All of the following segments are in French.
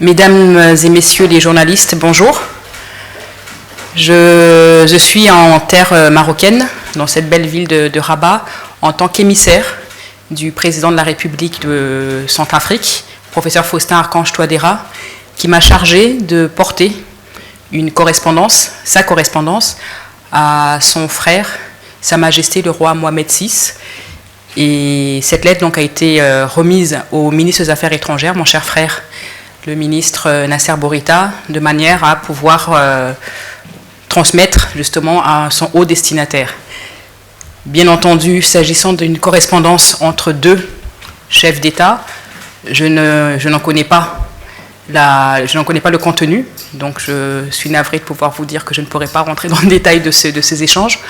Mesdames et messieurs les journalistes, bonjour. Je suis en terre marocaine, dans cette belle ville de Rabat, en tant qu'émissaire du président de la République de Centrafrique, professeur Faustin Archange Touadéra, qui m'a chargé de porter une correspondance, sa correspondance, à son frère, Sa Majesté le roi Mohamed VI. Et cette lettre donc a été remise au ministre des Affaires étrangères, mon cher frère, le ministre Nasser Bourita, de manière à pouvoir transmettre justement à son haut destinataire. Bien entendu, s'agissant d'une correspondance entre deux chefs d'État, je n'en connais pas le contenu, donc je suis navré de pouvoir vous dire que je ne pourrai pas rentrer dans le détail de ces échanges,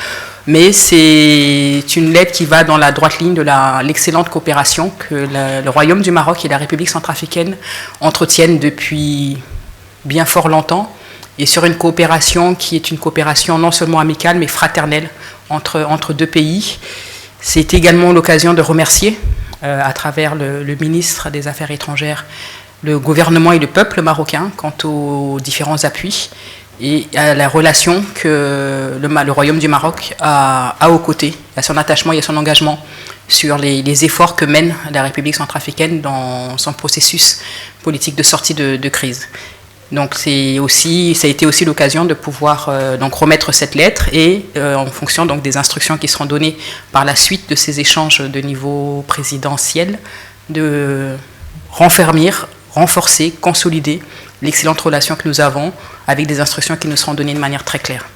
mais c'est une lettre qui va dans la droite ligne de l'excellente coopération que le Royaume du Maroc et la République centrafricaine entretiennent depuis bien fort longtemps, et sur une coopération qui est une coopération non seulement amicale, mais fraternelle entre deux pays. C'est également l'occasion de remercier, à travers le ministre des Affaires étrangères, le gouvernement et le peuple marocain quant aux différents appuis et à la relation que le Royaume du Maroc a aux côtés, à son attachement et à son engagement sur les efforts que mène la République centrafricaine dans son processus politique de sortie de crise. Donc ça a été aussi l'occasion de pouvoir donc remettre cette lettre et en fonction donc des instructions qui seront données par la suite de ces échanges de niveau présidentiel, de renforcer, consolider l'excellente relation que nous avons avec des instructions qui nous seront données de manière très claire.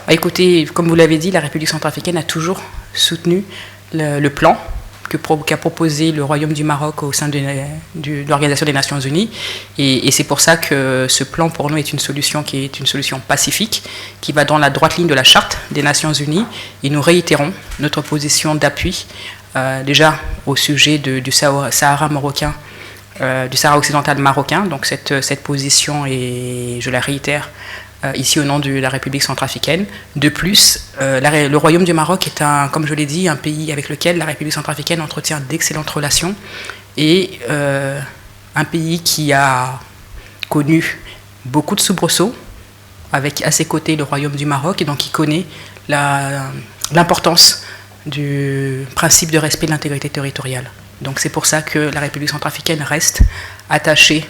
Écoutez, comme vous l'avez dit, la République centrafricaine a toujours soutenu le plan qu'a proposé le Royaume du Maroc au sein de l'Organisation des Nations Unies. Et c'est pour ça que ce plan, pour nous, est une solution qui est une solution pacifique, qui va dans la droite ligne de la Charte des Nations Unies. Et nous réitérons notre position d'appui, déjà au sujet du Sahara marocain, du Sahara occidental marocain. Donc cette position, et je la réitère ici au nom de la République centrafricaine. De plus, le Royaume du Maroc est, comme je l'ai dit, un pays avec lequel la République centrafricaine entretient d'excellentes relations et un pays qui a connu beaucoup de soubresauts, avec à ses côtés le Royaume du Maroc, et donc qui connaît l'importance du principe de respect de l'intégrité territoriale. Donc c'est pour ça que la République centrafricaine reste attachée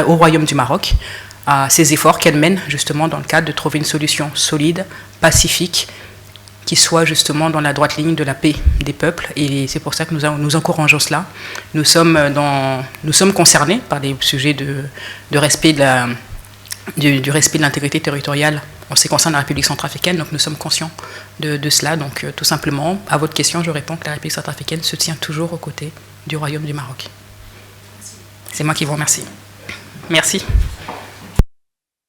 au Royaume du Maroc, à ces efforts qu'elle mène justement dans le cadre de trouver une solution solide, pacifique, qui soit justement dans la droite ligne de la paix des peuples. Et c'est pour ça que nous encourageons cela. Nous sommes concernés par des sujets de respect du respect de l'intégrité territoriale en ce qui concerne la République centrafricaine, donc nous sommes conscients de cela. Donc tout simplement, à votre question, je réponds que la République centrafricaine se tient toujours aux côtés du Royaume du Maroc. C'est moi qui vous remercie. Merci.